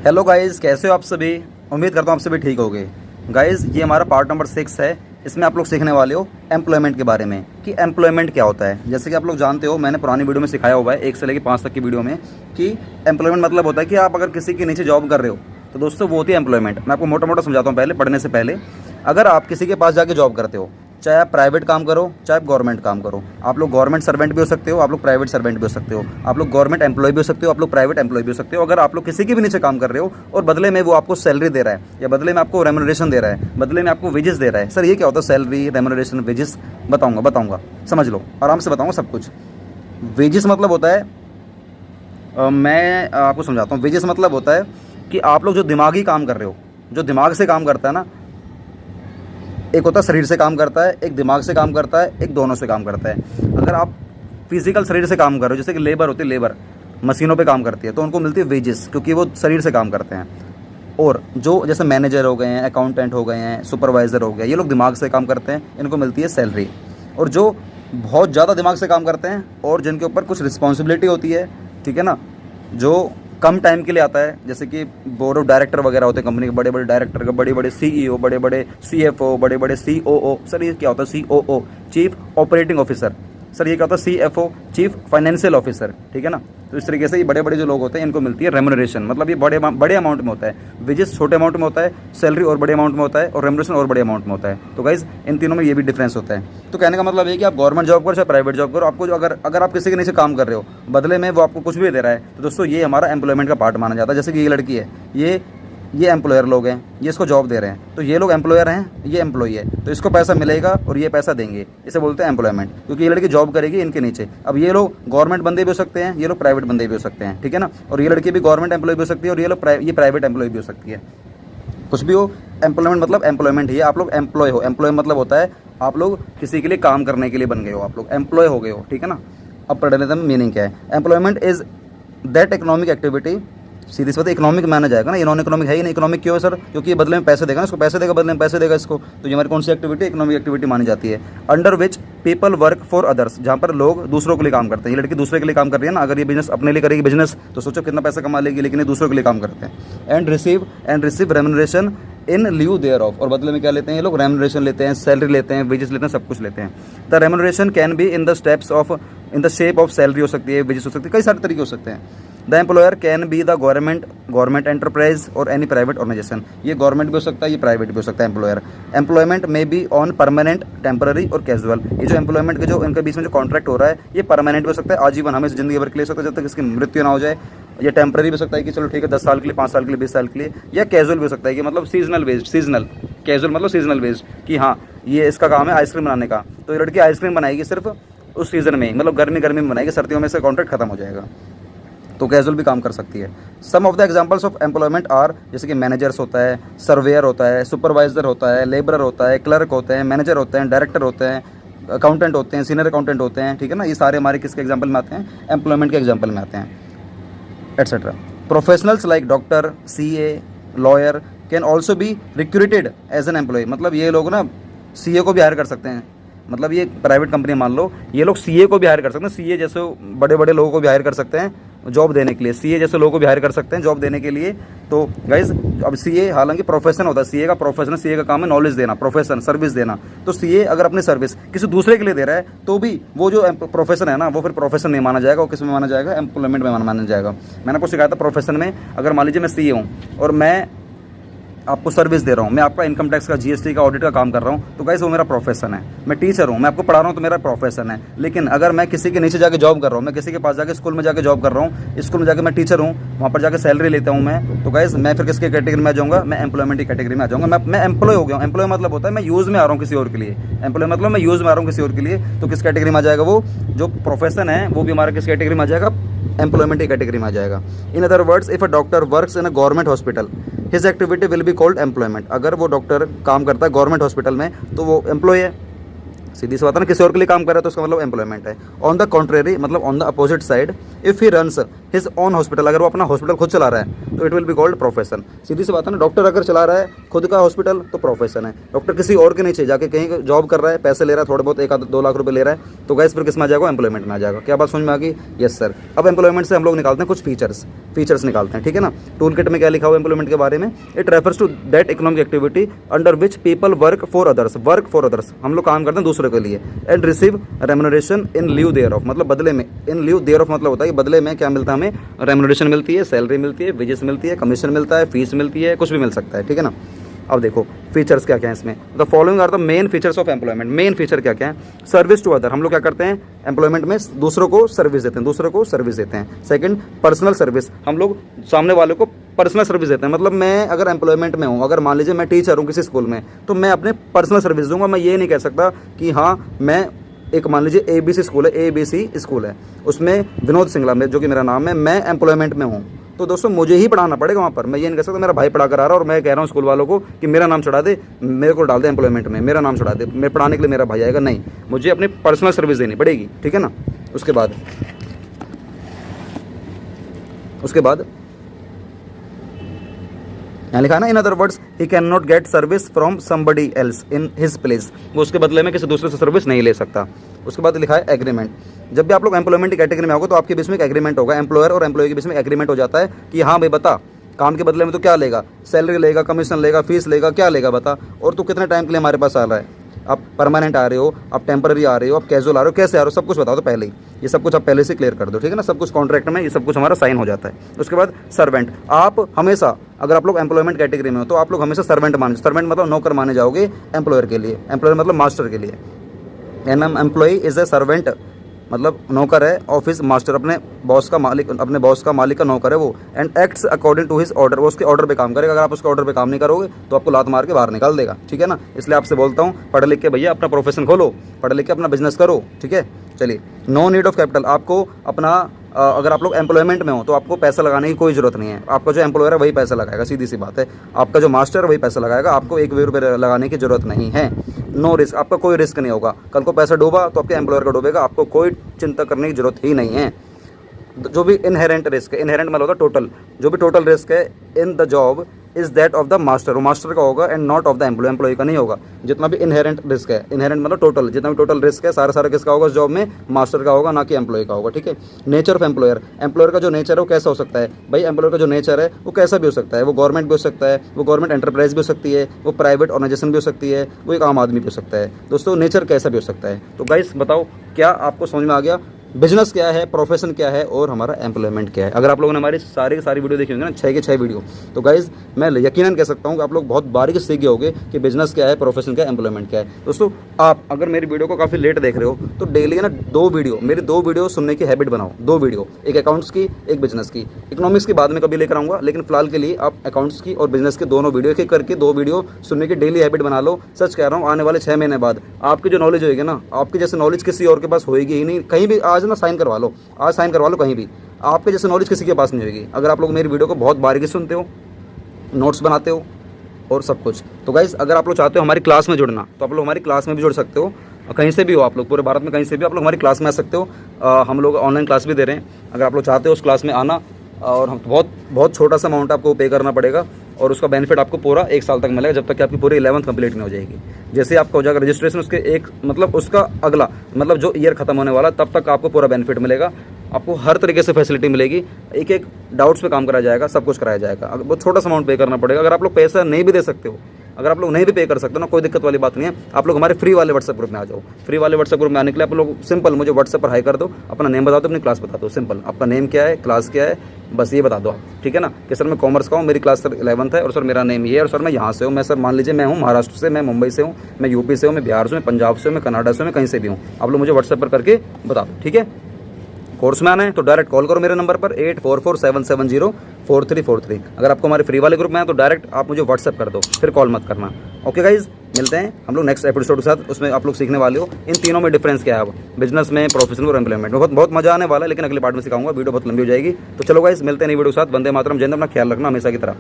Hello guys, कैसे हो आप सभी। उम्मीद करता हूँ आप सभी ठीक होगे। गाइस, ये हमारा पार्ट नंबर 6 है। इसमें आप लोग सीखने वाले हो एम्प्लॉयमेंट के बारे में कि एम्प्लॉयमेंट क्या होता है। जैसे कि आप लोग जानते हो, मैंने पुरानी वीडियो में सिखाया हुआ है 1 से लेकर 5 तक की वीडियो में कि एम्प्लॉयमेंट मतलब होता है कि आप अगर किसी के नीचे जॉब कर रहे हो तो दोस्तों वो होती है एम्प्लॉयमेंट। मैं आपको मोटा मोटा समझाता हूँ पहले पढ़ने से पहले। अगर आप किसी के पास जाके जॉब करते हो, चाहे आप प्राइवेट काम करो चाहे आप गवर्नमेंट काम करो, आप लोग गवर्नमेंट सर्वेंट भी हो सकते हो, आप लोग प्राइवेट सर्वेंट भी हो सकते हो, आप लोग गवर्नमेंट एम्प्लॉय भी हो सकते हो, आप लोग प्राइवेट एम्प्लॉय भी हो सकते हो। अगर आप लोग किसी के भी नीचे काम कर रहे हो और बदले में वो आपको सैलरी दे रहा है या बदले में आपको रेम्यूनरेशन दे रहा है, बदले में आपको वेजेस दे रहा है। सर ये क्या होता है सैलरी, रेम्यूनरेशन, वेजेस? बताऊंगा, समझ लो, आराम से बताऊंगा सब कुछ। वेजेस मतलब होता है मैं आपको समझाता हूँ। वेजेस मतलब होता है कि आप लोग जो दिमागी काम कर रहे हो, जो दिमाग से काम करता है ना, एक होता है शरीर से काम करता है, एक दिमाग से काम करता है, एक दोनों से काम करता है। अगर आप फिजिकल शरीर से काम कर रहे हो, जैसे कि लेबर होती है, लेबर मशीनों पे काम करती है, तो उनको मिलती है वेजेस क्योंकि वो शरीर से काम करते हैं। और जो जैसे मैनेजर हो गए हैं, अकाउंटेंट हो गए हैं, सुपरवाइज़र हो गया, ये लोग दिमाग से काम करते हैं, इनको मिलती है सैलरी। और जो बहुत ज़्यादा दिमाग से काम करते हैं और जिनके ऊपर कुछ रिस्पॉन्सिबिलिटी होती है, ठीक है ना, जो कम टाइम के लिए आता है, जैसे कि बोर्ड ऑफ डायरेक्टर वगैरह होते हैं कंपनी के, बड़े बड़े डायरेक्टर, बड़े बड़े सीईओ, बड़े बड़े सीएफओ, बड़े बड़े सीओओ। सर ये क्या होता है COO? Chief operating officer. Sir ये क्या होता है सीएफओ? चीफ फाइनेंशियल ऑफिसर, ठीक है ना। तो इस तरीके से ये बड़े बड़े जो लोग होते हैं इनको मिलती है रेम्यूनरेशन। मतलब ये बड़े अमाउंट में होता है। वेजेस छोटे अमाउंट में होता है, सैलरी और बड़े अमाउंट में होता है, और रेम्यूनरेशन और बड़े अमाउंट में होता है। तो गाइज इन तीनों में ये भी डिफरेंस होता है। तो कहने का मतलब ये कि आप गवर्नमेंट जॉब करो चाहे प्राइवेट जॉब करो, आपको जो अगर आप किसी के नीचे काम कर रहे हो, बदले में वो आपको कुछ भी दे रहा है, तो दोस्तों ये हमारा एम्प्लॉयमेंट का पार्ट माना जाता है। जैसे कि ये लड़की है, ये एम्प्लॉयर लोग हैं, ये इसको जॉब दे रहे हैं, तो ये लोग एम्प्लॉयर हैं, ये एम्प्लॉई है, तो इसको पैसा मिलेगा और ये पैसा देंगे। इसे बोलते हैं एम्प्लॉयमेंट, क्योंकि ये लड़की जॉब करेगी इनके नीचे। अब ये लोग गवर्नमेंट बंदे भी हो सकते हैं, ये लोग प्राइवेट बंदे भी हो सकते हैं, ठीक है ना। और ये लड़की भी गवर्नमेंट एम्प्लॉय भी हो सकती है और ये लोग ये प्राइवेट एम्प्लॉय भी हो सकती है। कुछ भी हो, एम्प्लॉयमेंट मतलब एम्प्लॉयमेंट ही है। आप लोग एम्प्लॉय हो। एम्प्लॉय मतलब होता है आप लोग किसी के लिए काम करने के लिए बन गए हो, आप लोग एम्प्लॉय हो गए हो, ठीक है ना। अब पढ़ लेते हैं मीनिंग क्या है। Employment is that economic activity, सीधी सी बात है, इकोनॉमिक माना जाएगा ना, ये नॉन इकोनॉमिक है ही नहीं। इकोनॉमिक क्यों है सर? क्योंकि ये बदले में पैसे देगा ना, इसको पैसे देगा, बदले में पैसे देगा इसको। तो ये हमारी कौन सी एक्टिविटी? इकोनॉमिक एक्टिविटी मानी जाती है। Under which people work for others, जहाँ पर लोग दूसरों के लिए काम करते हैं। ये लड़की दूसरे के लिए काम कर रही है ना। अगर ये बिजनेस अपने लिए करेगी बिजनेस, तो सोचो कितना पैसा कमा लेगी, लेकिन ये दूसरों के लिए काम करते हैं। And receive remuneration in lieu thereof, और बदले में क्या लेते हैं ये लोग? रेम्यूनरेशन लेते हैं, सैलरी लेते हैं, वेजेस लेते हैं, सब कुछ लेते हैं। The remuneration can be in the shape of salary हो सकती है, वेजेस हो सकती है, कई सारे तरीके हो सकते हैं। The employer can be the government enterprise और एनी प्राइवेट ऑर्गेनाइजेशन। ये गवर्नमेंट भी हो सकता है, ये प्राइवेट भी हो सकता है एम्प्लॉयर। एम्प्लॉयमेंट में बी ऑन परमानेंट, टेम्पररी और कैजुअल। ये जो एम्प्लॉयमेंट के जो इनके बीच में जो कॉन्ट्रैक्ट हो रहा है, ये परमानेंट भी हो सकता है, आजीवन, हमें जिंदगी भर के लिए हो सकता है, जब तक इसकी मृत्यु ना हो जाए। ये टेम्पररी भी हो सकता है कि चलो ठीक है 10 साल के लिए, 5 साल के लिए, 20 साल के लिए। या कैजुअल भी हो सकता है कि मतलब सीजनल बेस्ड, सीजनल कैजुअल मतलब सीजनल बेस्ड, कि हाँ ये इसका काम है आइसक्रीम बनाने का, तो ये लड़की आइसक्रीम बनाएगी सिर्फ उस सीज़न में, मतलब गर्मी में बनाएगी, सर्दियों में से कॉन्ट्रैक्ट खत्म हो जाएगा, तो कैजुअल भी काम कर सकती है। Some of the examples of employment are, जैसे कि मैनेजर्स होता है, सर्वेयर होता है, सुपरवाइजर होता है, लेबरर होता है, क्लर्क होते हैं, मैनेजर होते हैं, डायरेक्टर होते हैं, अकाउंटेंट होते हैं, सीनियर अकाउंटेंट होते हैं, ठीक है ना। ये सारे हमारे किसके एग्जाम्पल में आते हैं? एम्प्लॉयमेंट के एग्जाम्पल में आते हैं, etcetera. Professionals like doctor, CA, lawyer can also be recruited as an employ. मतलब ये लोग ना सीए को भी हायर कर सकते हैं। मतलब ये प्राइवेट कंपनी मान लो, ये लोग सीए को भी हायर कर सकते हैं। सीए जैसे बड़े बड़े लोगों को भी हायर कर सकते हैं जॉब देने के लिए, सीए जैसे लोगों को भी हायर कर सकते हैं जॉब देने के लिए। तो गाइज अब सीए हालांकि प्रोफेशन होता है, सीए का प्रोफेशन, सीए का काम है नॉलेज देना, प्रोफेशन, सर्विस देना। तो सीए अगर अपनी सर्विस किसी दूसरे के लिए दे रहा है तो भी वो जो प्रोफेशन है ना, वो फिर प्रोफेशन नहीं माना जाएगा, वो किस में माना जाएगा? एम्प्लॉयमेंट में माना जाएगा। मैंने आपको सिखाया था प्रोफेशन में, अगर मान लीजिए मैं सीए हूँ और मैं आपको सर्विस दे रहा हूँ, मैं आपका इनकम टैक्स का, जीएसटी का, ऑडिट का काम कर रहा हूँ, तो गाइस वो मेरा प्रोफेशन है। मैं टीचर हूँ, मैं आपको पढ़ा रहा हूँ, तो मेरा प्रोफेशन है। लेकिन अगर मैं किसी के नीचे जाके जॉब कर रहा हूँ, मैं किसी के पास जाके स्कूल में जाके जॉब कर रहा हूँ, स्कूल में जाके मैं टीचर हूँ, वहाँ पर जाके सैलरी लेता हूँ मैं, तो गाइस मैं फिर किसके कैटेगरी में आ जाऊँगा? मैं एम्प्लॉयमेंट की कैटेगरी में आ जाऊँगा। मैं एम्प्लॉय हो गया हूँ। एम्प्लॉय मतलब होता है मैं यूज़ में आ रहा हूँ किसी और के लिए। एम्प्लॉय मतलब मैं यूज़ में आ रहा हूँ किसी और के लिए, तो किस कैटेगरी में आ जाएगा? वो जो प्रोफेशन है वो भी हमारा किस कैटेगरी में आ जाएगा? एम्प्लॉयमेंट की कैटेगरी में आ जाएगा। In other words, if a doctor works in a government hospital, his activity will be called employment. अगर वो डॉक्टर काम करता है गवर्नमेंट हॉस्पिटल में तो वो एम्प्लॉय है, सीधी सी बात है ना, किसी और के लिए काम कर रहा है तो उसका मतलब एम्प्लॉयमेंट है। ऑन द कॉन्ट्रेरी मतलब on the opposite side, if he runs his own hospital, अगर वो अपना हॉस्पिटल खुद चला रहा है तो it will be called profession. सीधी सी बात है ना, डॉक्टर अगर चला रहा है खुद का हॉस्पिटल तो प्रोफेशन है। डॉक्टर किसी और के नीचे जाके कहीं जॉब कर रहा है, पैसे ले रहा है, थोड़े बहुत 1-2 लाख रुपए ले रहा है, तो गाइस फिर किस में आ जाएगा, एम्प्लॉयमेंट में आ जाएगा। क्या बात समझ में आ गई? Yes sir. अब एम्प्लॉयमेंट से हम लोग निकालते हैं कुछ फीचर्स निकालते हैं, ठीक है ना। टूल किट में क्या लिखा हुआ है एम्प्लॉयमेंट के बारे में? It refers to that economic activity under which people work for others, हम लोग काम करते हैं दूसरे के लिए, and receive remuneration in lieu thereof, मतलब बदले में, इन ल्यू देयर ऑफ मतलब होता है कि बदले में क्या मिलता है हमें, रेम्युनरेशन मिलती है, सैलरी मिलती है, वेजेस मिलती है, कमीशन मिलता है, फीस मिलती है, कुछ भी मिल सकता है, ठीक है ना। अब देखो फीचर्स क्या क्या है इसमें, the following are the main features of employment. Main feature क्या क्या है? सर्विस टू अदर, हम लोग क्या करते हैं एम्प्लॉयमेंट में, दूसरों को सर्विस देते हैं। सेकंड, पर्सनल सर्विस, हम लोग सामने वाले को पर्सनल सर्विस देते हैं। मतलब मैं अगर एम्प्लॉयमेंट में हूँ, अगर मान लीजिए मैं टीचर हूँ किसी स्कूल में, तो मैं अपने पर्सनल सर्विस दूंगा। मैं ये नहीं कह सकता कि हाँ मैं एक मान लीजिए ABC स्कूल है, उसमें विनोद सिंगला में जो कि मेरा नाम है, मैं एम्प्लॉयमेंट में हूँ, तो दोस्तों मुझे ही पढ़ाना पड़ेगा वहाँ पर। मैं ये नहीं कह सकता मेरा भाई पढ़ा कर आ रहा है और मैं कह रहा हूँ स्कूल वालों को कि मेरा नाम चढ़ा दे, मेरे को डाल दे एम्प्लॉयमेंट में, मेरा नाम चढ़ा दे, मैं पढ़ाने के लिए मेरा भाई आएगा। नहीं, मुझे अपनी पर्सनल सर्विस देनी पड़ेगी, ठीक है ना। उसके बाद यहाँ लिखा है ना, in other words he can not gate service from somebody else in his place, वो उसके बदले में किसी दूसरे से सर्विस नहीं ले सकता। उसके बाद लिखा है एग्रीमेंट। जब भी आप लोग एम्प्लॉयमेंट की कैटेगरी में होगा तो आपके बीच में एक एग्रीमेंट होगा, एम्प्लॉयर और एम्प्लॉय के बीच में एग्रीमेंट हो जाता है कि हाँ भाई बता, काम के बदले में तो क्या लेगा, सैलरी लेगा, कमीशन लेगा, फीस लेगा, क्या लेगा बता, और तू कितने टाइम के लिए हमारे पास आ रहा है, आप परमानेंट आ रहे हो, आप टेम्पररी आ रहे हो, आप कैजुअल आ रहे हो, कैसे आ रहे हो, सब कुछ बताओ तो पहले ही, ये सब कुछ आप पहले से क्लियर कर दो, ठीक है ना। सब कुछ कॉन्ट्रैक्ट में ये सब कुछ हमारा साइन हो जाता है। उसके बाद सर्वेंट, आप हमेशा अगर आप लोग एम्प्लॉयमेंट कैटेगरी में हो तो आप लोग हमेशा सर्वेंट मतलब नौकर माने जाओगे एम्प्लॉयर के लिए, एम्प्लॉयर मतलब मास्टर के लिए। एम्प्लॉय इज ए सर्वेंट, मतलब नौकर है, ऑफिस मास्टर अपने बॉस का मालिक का नौकर है वो, and acts according to his order, वो उसके ऑर्डर पे काम करेगा। अगर आप उसके ऑर्डर पे काम नहीं करोगे तो आपको लात मार के बाहर निकाल देगा, ठीक है ना। इसलिए आपसे बोलता हूँ पढ़ लिख के भैया अपना प्रोफेशन खोलो, पढ़ लिख के अपना बिजनेस करो, ठीक है। चलिए, नो नीड ऑफ कैपिटल, आपको अपना अगर आप लोग एम्प्लॉयमेंट में हो तो आपको पैसा लगाने की कोई ज़रूरत नहीं है। आपका जो एम्प्लॉयर है वही पैसा लगाएगा, सीधी सी बात है। आपका जो मास्टर है वही पैसा लगाएगा, आपको 1 भी रुपये लगाने की ज़रूरत नहीं है। नो रिस्क, आपका कोई रिस्क नहीं होगा। कल को पैसा डूबा तो आपके एम्प्लॉयर का डूबेगा, आपको कोई चिंता करने की ज़रूरत ही नहीं है। जो भी इनहेरेंट रिस्क है, इनहेरेंट मतलब होता है टोटल, जो भी टोटल रिस्क है in the job is that of the master, वो मास्टर का होगा and not of the employ का नहीं होगा। जितना भी इनहेरेंट रिस्क है, इनहेरेंट मतलब टोटल, जितना भी टोटल रिस्क है सारा किसका होगा उस जॉब में, मास्टर का होगा, ना कि एम्प्लॉय का होगा, ठीक है। नेचर ऑफ एम्प्लॉयर, एम्प्लॉयर का जो नेचर है वो कैसा हो सकता है भाई, एम्प्लॉयर का जो नेचर है वो कैसा भी हो सकता है, वो गवर्नमेंट भी हो सकता है, वो गवर्नमेंट एंटरप्राइज भी हो सकती है, वो प्राइवेट ऑर्गेनाइजेशन भी हो सकती है, वो एक आम आदमी भी हो सकता है। दोस्तों नेचर कैसा भी हो सकता है। तो गाइस बताओ क्या आपको समझ में आ गया, बिजनेस क्या है, प्रोफेशन क्या है और हमारा एम्प्लॉयमेंट क्या है। अगर आप लोगों ने हमारी सारी की सारी वीडियो देखी होंगी ना, 6 की 6 वीडियो, तो गाइज मैं यकीनन कह सकता हूँ कि आप लोग बहुत बारीकी से सीखे होंगे कि बिजनेस क्या है, प्रोफेशन क्या है, एम्प्लॉयमेंट क्या है। दोस्तों आप अगर मेरी वीडियो को काफ़ी लेट देख रहे हो तो डेली ना 2 वीडियो, मेरी 2 वीडियो सुनने की हैबिट बनाओ। 2 वीडियो, एक अकाउंट्स की, एक बिजनेस की। इकोनॉमिक्स की बाद में कभी लेकर आऊँगा, लेकिन फिलहाल के लिए आप अकाउंट्स की और बिजनेस की दोनों वीडियो एक करके 2 वीडियो सुनने की डेली हैबिट बना लो। सच कह रहा हूँ, आने वाले 6 महीने बाद आपकी जो नॉलेज होगी ना, आपकी जैसे नॉलेज किसी और के पास होएगी ही नहीं। कहीं भी आज ना साइन करवा लो, आज साइन करवा लो, कहीं भी आपके जैसे नॉलेज किसी के पास नहीं होगी। अगर आप लोग मेरी वीडियो को बहुत बारीकी से सुनते हो, नोट्स बनाते हो और सब कुछ, तो गाइस अगर आप लोग चाहते हो हमारी क्लास में जुड़ना तो आप लोग हमारी क्लास में भी जुड़ सकते हो। कहीं से भी हो आप लोग, पूरे भारत में कहीं से भी आप लोग हमारी क्लास में आ सकते हो। हम लोग ऑनलाइन क्लास भी दे रहे हैं, अगर आप लोग चाहते हो उस क्लास में आना, और हम बहुत छोटा सा अमाउंट आपको पे करना पड़ेगा और उसका बेनिफिट आपको पूरा 1 साल तक मिलेगा, जब तक कि आपकी पूरी 11th कंप्लीट नहीं हो जाएगी। जैसे आपका हो जाएगा रजिस्ट्रेशन, उसके एक मतलब उसका अगला मतलब जो ईयर खत्म होने वाला, तब तक आपको पूरा बेनिफिट मिलेगा, आपको हर तरीके से फैसिलिटी मिलेगी, एक डाउट्स पे काम कराया जाएगा, सब कुछ कराया जाएगा। अगर बहुत छोटा सा अमाउंट पे करना पड़ेगा। अगर आप लोग पैसा नहीं भी दे सकते हो, अगर आप लोग नहीं भी पे कर सकते हो ना, कोई दिक्कत वाली बात नहीं है। आप लोग हमारे फ्री वाले व्हाट्सएप ग्रुप में आ जाओ। फ्री वाले व्हाट्सएप ग्रुप में आने के लिए आप लोग सिंपल मुझे व्हाट्सएप पर हाई कर दो, अपना नेम बता दो, अपनी क्लास बता दो। सिंपल, आपका नेम क्या है, क्लास क्या है, बस ये बता दो आप, ठीक है ना। कि सर मैं कॉमर्स का हूँ, मेरी क्लास सर 11th है, और सर मेरा नेम ये है, और सर मैं यहाँ से हूँ, मैं सर मान लीजिए मैं हूँ महाराष्ट्र से, मैं मुंबई से हूँ, मैं यूपी से हूँ, मैं बिहार से हूँ, मैं पंजाब से हूँ, मैं कनाडा से हूँ, मैं कहीं से भी हूँ। आप लोग मुझे व्हाट्सएप पर करके बता दो, ठीक है। कोर्स में आना है तो डायरेक्ट कॉल करो मेरे नंबर पर 8447704343। अगर आपको हमारे फ्री वाले ग्रुप में है तो डायरेक्ट आप मुझे व्हाट्सएप कर दो, फिर कॉल मत करना। ओके गाइज, मिलते हैं हम लोग नेक्स्ट एपिसोड के साथ। उसमें आप लोग सीखने वाले हो इन तीनों में डिफरेंस क्या है, अब बिजनेस में, प्रोफेशनल और एम्प्लॉयमेंट में। बहुत मजा आने वाला है, लेकिन अगले पार्ट में सिखाऊंगा, वीडियो बहुत लंबी हो जाएगी। तो चलो गाइज मिलते हैं नई वीडियो के साथ। वंदे मातरम, जय हिंद, अपना ख्याल रखना हमेशा की तरह।